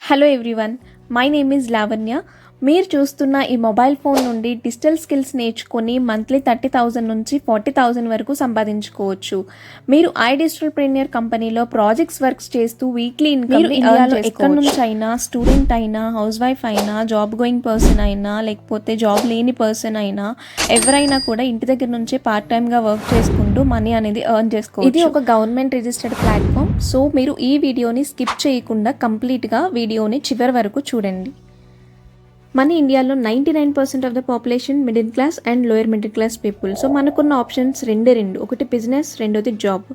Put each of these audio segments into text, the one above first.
Hello everyone, my name is Lavanya. మీరు చూస్తున్న ఈ మొబైల్ ఫోన్ నుండి డిజిటల్ స్కిల్స్ నేర్చుకొని మంత్లీ 30,000 నుంచి 40,000 వరకు సంపాదించుకోవచ్చు. మీరు డిజిటల్ ప్రీమియర్ కంపెనీలో ప్రాజెక్ట్స్ వర్క్స్ చేస్తూ వీక్లీ ఇన్కమ్ ఇండియాలో ఎక్కడి నుంచి అయినా, స్టూడెంట్ అయినా, హౌస్ వైఫ్ అయినా, జాబ్ గోయింగ్ పర్సన్ అయినా, లేకపోతే జాబ్ లేని పర్సన్ అయినా, ఎవరైనా కూడా ఇంటి దగ్గర నుంచే పార్ట్ టైమ్గా వర్క్ చేసుకుంటూ మనీ అనేది ఎర్న్ చేసుకోవచ్చు. ఇది ఒక గవర్నమెంట్ రిజిస్టర్డ్ ప్లాట్ఫామ్. సో మీరు ఈ వీడియోని స్కిప్ చేయకుండా కంప్లీట్గా వీడియోని చివరి వరకు చూడండి. మన ఇండియాలో 99% of the population middle class and lower middle class people. So మనకున్న ఆప్షన్స్ రెండు, ఒకటి బిజినెస్, రెండోది జాబ్.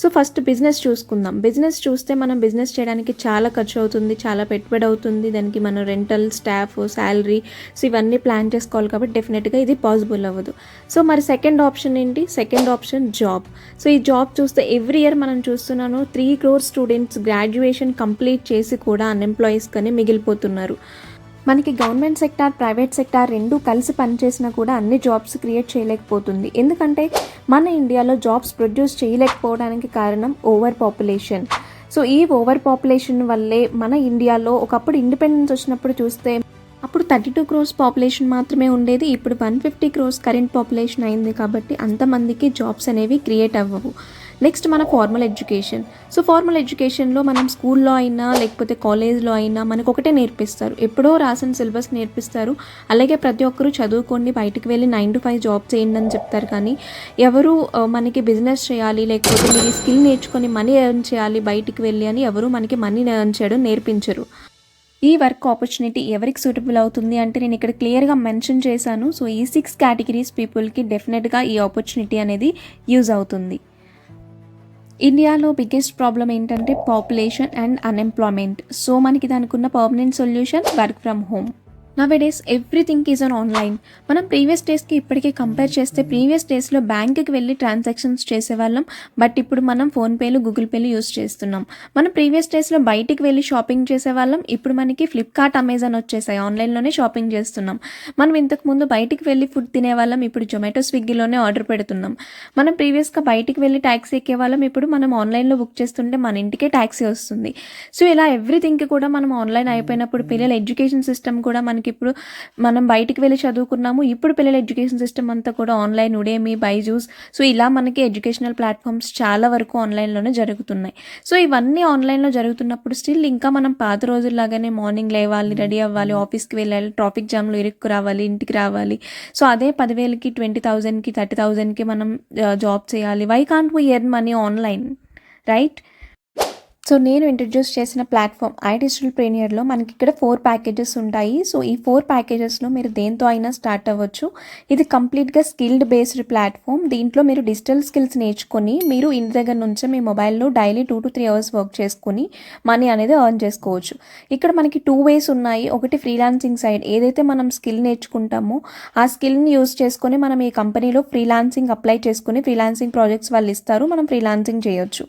సో ఫస్ట్ బిజినెస్ చూసుకుందాం. బిజినెస్ చూస్తే మనం బిజినెస్ చేయడానికి చాలా ఖర్చు అవుతుంది, చాలా పెట్టుబడి అవుతుంది. దానికి మనం రెంటల్, స్టాఫ్, శాలరీ, సో ఇవన్నీ ప్లాన్ చేసుకోవాలి కాబట్టి డెఫినెట్గా ఇది పాసిబుల్ అవ్వదు. సో మరి సెకండ్ ఆప్షన్ ఏంటి? Second option job. సో ఈ జాబ్ చూస్తే ఎవ్రీ ఇయర్ మనం చూస్తున్నాను 3 crore స్టూడెంట్స్ గ్రాడ్యుయేషన్ కంప్లీట్ చేసి కూడా అన్ఎంప్లాయీస్ కానీ మిగిలిపోతున్నారు. మనకి గవర్నమెంట్ సెక్టార్, ప్రైవేట్ సెక్టార్ రెండు కలిసి పనిచేసినా కూడా అన్ని జాబ్స్ క్రియేట్ చేయలేకపోతుంది. ఎందుకంటే మన ఇండియాలో జాబ్స్ ప్రొడ్యూస్ చేయలేకపోవడానికి కారణం ఓవర్ పాపులేషన్. సో ఈ ఓవర్ పాపులేషన్ వల్లే మన ఇండియాలో ఒకప్పుడు ఇండిపెండెన్స్ వచ్చినప్పుడు చూస్తే అప్పుడు 32 crores పాపులేషన్ మాత్రమే ఉండేది. ఇప్పుడు 150 crores కరెంట్ పాపులేషన్ అయింది. కాబట్టి అంతమందికి జాబ్స్ అనేవి క్రియేట్ అవ్వవు. నెక్స్ట్ మన ఫార్మల్ ఎడ్యుకేషన్. సో ఫార్మల్ ఎడ్యుకేషన్లో మనం స్కూల్లో అయినా లేకపోతే కాలేజ్లో అయినా మనకు ఒకటే నేర్పిస్తారు, ఎప్పుడో రాసిన సిలబస్ నేర్పిస్తారు. అలాగే ప్రతి ఒక్కరూ చదువుకోండి, బయటికి వెళ్ళి 9 to 5 జాబ్ చేయండి అని చెప్తారు. కానీ ఎవరు మనకి బిజినెస్ చేయాలి, లేకపోతే మీరు స్కిల్ నేర్చుకొని మనీ ఎర్న్ చేయాలి బయటికి వెళ్ళి అని ఎవరు మనకి మనీ ఎర్న్ చేయడం నేర్పించరు. ఈ వర్క్ ఆపర్చునిటీ ఎవరికి సూటబుల్ అవుతుంది అంటే నేను ఇక్కడ క్లియర్గా మెన్షన్ చేశాను. సో ఈ 6 కేటగిరీస్ పీపుల్కి డెఫినెట్గా ఈ ఆపర్చునిటీ అనేది యూజ్ అవుతుంది. ఇండియాలో బిగ్గెస్ట్ ప్రాబ్లం ఏంటంటే పాపులేషన్ అండ్ అన్ఎంప్లాయ్మెంట్. సో మనకి దానికి ఉన్న permanent solution work from home. Nowadays everything is on online. మనం ప్రీవియస్ డేస్కి ఇప్పటికీ కంపేర్ చేస్తే ప్రీవియస్ డేస్లో బ్యాంకుకి వెళ్ళి ట్రాన్సాక్షన్స్ చేసేవాళ్ళం. బట్ ఇప్పుడు మనం ఫోన్పేలు, గూగుల్ పేలు యూస్ చేస్తున్నాం. మనం ప్రీవియస్ డేస్లో బయటికి వెళ్ళి షాపింగ్ చేసేవాళ్ళం. ఇప్పుడు మనకి ఫ్లిప్కార్ట్, అమెజాన్ వచ్చేసాయి, ఆన్లైన్లోనే షాపింగ్ చేస్తున్నాం. మనం ఇంతకుముందు బయటికి వెళ్ళి ఫుడ్ తినేవాళ్ళం, ఇప్పుడు జొమాటో, స్విగ్గీలోనే ఆర్డర్ పెడుతున్నాం. మనం ప్రీవియస్గా బయటికి వెళ్ళి ట్యాక్సీ ఎక్కేవాళ్ళం, ఇప్పుడు మనం ఆన్లైన్లో బుక్ చేస్తుంటే మన ఇంటికే ట్యాక్సీ వస్తుంది. సో ఇలా ఎవ్రీథింగ్కి కూడా మనం ఆన్లైన్ అయిపోయినప్పుడు పిల్లల ఎడ్యుకేషన్ సిస్టమ్ కూడా మనకి ఇప్పుడు మనం బయటికి వెళ్ళి చదువుకున్నాము, ఇప్పుడు పిల్లల ఎడ్యుకేషన్ సిస్టమ్ అంతా కూడా ఆన్లైన్, ఉడేమి, బైజూస్. సో ఇలా మనకి ఎడ్యుకేషనల్ ప్లాట్ఫామ్స్ చాలా వరకు ఆన్లైన్లోనే జరుగుతున్నాయి. సో ఇవన్నీ ఆన్లైన్లో జరుగుతున్నప్పుడు స్టిల్ ఇంకా మనం పాత రోజుల్లాగానే మార్నింగ్ లేవాలి, రెడీ అవ్వాలి, ఆఫీస్కి వెళ్ళాలి, ట్రాఫిక్ జామ్లో ఇరుక్కు రావాలి, ఇంటికి రావాలి. సో అదే 10,000కి, 20,000కి, 30,000కి మనం జాబ్ చేయాలి. Why can't we earn money online, right? So నేను ఇంట్రడ్యూస్ చేసిన ప్లాట్ఫామ్ డిజిటల్ ప్రీమియర్లో మనకి ఇక్కడ 4 ప్యాకేజెస్ ఉంటాయి. సో ఈ 4 ప్యాకేజెస్లో మీరు దేంతో అయినా స్టార్ట్ అవ్వచ్చు. ఇది కంప్లీట్గా స్కిల్డ్ బేస్డ్ ప్లాట్ఫామ్. దీంట్లో మీరు డిజిటల్ స్కిల్స్ నేర్చుకొని మీరు ఇంటి దగ్గర నుంచే మీ మొబైల్లో డైలీ 2 to 3 hours వర్క్ చేసుకొని మనీ అనేది ఎర్న్ చేసుకోవచ్చు. ఇక్కడ మనకి 2 ways ఉన్నాయి. ఒకటి ఫ్రీలాన్సింగ్ సైడ్, ఏదైతే మనం స్కిల్ నేర్చుకుంటామో ఆ స్కిల్ని యూజ్ చేసుకొని మనం ఈ కంపెనీలో ఫ్రీలాన్సింగ్ అప్లై చేసుకుని ఫ్రీలాన్సింగ్ ప్రాజెక్ట్స్ వాళ్ళు ఇస్తారు, మనం ఫ్రీలాన్సింగ్ చేయొచ్చు.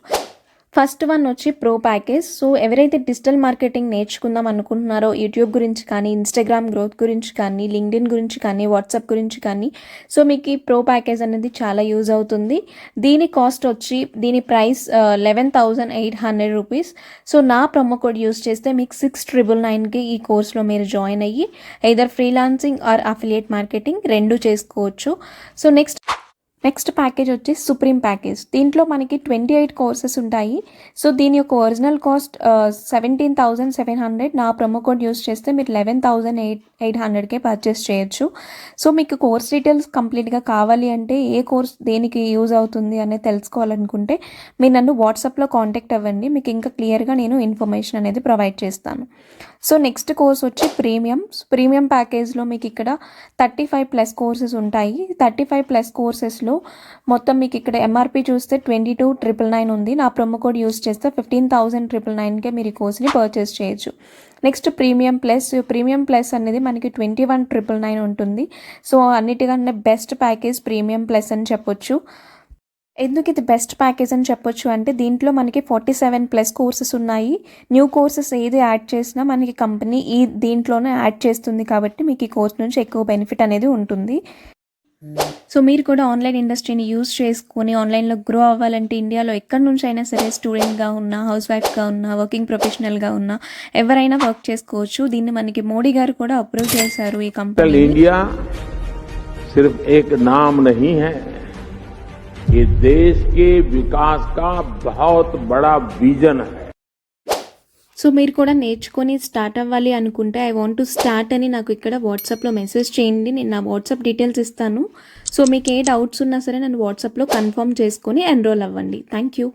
ఫస్ట్ వన్ వచ్చి ప్రో ప్యాకేజ్. సో ఎవరైతే డిజిటల్ మార్కెటింగ్ నేర్చుకుందాం అనుకుంటున్నారో, యూట్యూబ్ గురించి కానీ, ఇన్స్టాగ్రామ్ గ్రోత్ గురించి కానీ, లింక్డ్ఇన్ గురించి కానీ, వాట్సాప్ గురించి కానీ, సో మీకు ఈ ప్రో ప్యాకేజ్ అనేది చాలా యూజ్ అవుతుంది. దీని కాస్ట్ వచ్చి, దీని ప్రైస్ 11,800 రూపీస్. సో నా ప్రొమో కోడ్ యూజ్ చేస్తే మీకు 6,999కి ఈ కోర్స్లో మీరు జాయిన్ అయ్యి either freelancing or affiliate marketing రెండు చేసుకోవచ్చు. సో నెక్స్ట్ ప్యాకేజ్ వచ్చి సుప్రీం ప్యాకేజ్. దీంట్లో మనకి 28 కోర్సెస్ ఉంటాయి. సో దీని యొక్క ఒరిజినల్ కాస్ట్ 17,700. నా ప్రొమో కోడ్ యూస్ చేస్తే మీరు 11,800కే పర్చేస్ చేయొచ్చు. సో మీకు కోర్స్ డీటెయిల్స్ కంప్లీట్గా కావాలి అంటే, ఏ కోర్స్ దేనికి యూజ్ అవుతుంది అనేది తెలుసుకోవాలనుకుంటే మీరు నన్ను వాట్సాప్లో కాంటాక్ట్ అవ్వండి, మీకు ఇంకా క్లియర్గా నేను ఇన్ఫర్మేషన్ అనేది ప్రొవైడ్ చేస్తాను. సో నెక్స్ట్ కోర్స్ వచ్చి ప్రీమియం ప్యాకేజ్లో మీకు ఇక్కడ 35+ కోర్సెస్ ఉంటాయి. 35+ కోర్సెస్లో మొత్తం మీకు ఇక్కడ ఎంఆర్పి చూస్తే 22,999 ఉంది. నా ప్రొమో కోడ్ యూస్ చేస్తే 15,999కే మీరు ఈ కోర్స్ని పర్చేస్ చేయొచ్చు. నెక్స్ట్ ప్రీమియం ప్లస్ అనేది మనకి 21,999 ఉంటుంది. సో అన్నిటికన్నా బెస్ట్ ప్యాకేజ్ ప్రీమియం ప్లస్ అని చెప్పొచ్చు. ఎందుకు ఇది బెస్ట్ ప్యాకేజ్ అని చెప్పొచ్చు అంటే, దీంట్లో మనకి 47+ కోర్సెస్ ఉన్నాయి. న్యూ కోర్సెస్ ఏది యాడ్ చేసినా మనకి కంపెనీ దీంట్లోనే యాడ్ చేస్తుంది. కాబట్టి మీకు ఈ కోర్స్ నుంచి ఎక్కువ బెనిఫిట్ అనేది ఉంటుంది. సో మీరు కూడా ఆన్లైన్ ఇండస్ట్రీని యూజ్ చేసుకొని ఆన్లైన్లో గ్రో అవ్వాలంటే ఇండియాలో ఎక్కడి నుంచి అయినా సరే స్టూడెంట్గా ఉన్నా, హౌస్ వైఫ్గా ఉన్నా, వర్కింగ్ ప్రొఫెషనల్గా ఉన్నా ఎవరైనా వర్క్ చేసుకోవచ్చు. దీన్ని మనకి మోడీ గారు కూడా అప్రూవ్ చేశారు ఈ डिजिटल కంపెనీ. इंडिया सिर्फ एक नाम नहीं है, ये देश के विकास का बहुत बड़ा विजन है. సో మీరు కూడా నేర్చుకొని స్టార్ట్ అవ్వాలి అనుకుంటే ఐ వాంట్ టు స్టార్ట్ అని నాకు ఇక్కడ వాట్సాప్లో మెసేజ్ చేయండి. నేను నా వాట్సాప్ డీటెయిల్స్ ఇస్తాను. సో మీకు ఏ డౌట్స్ ఉన్నా సరే నన్ను వాట్సాప్లో కన్ఫర్మ్ చేసుకొని ఎన్రోల్ అవ్వండి. Thank you.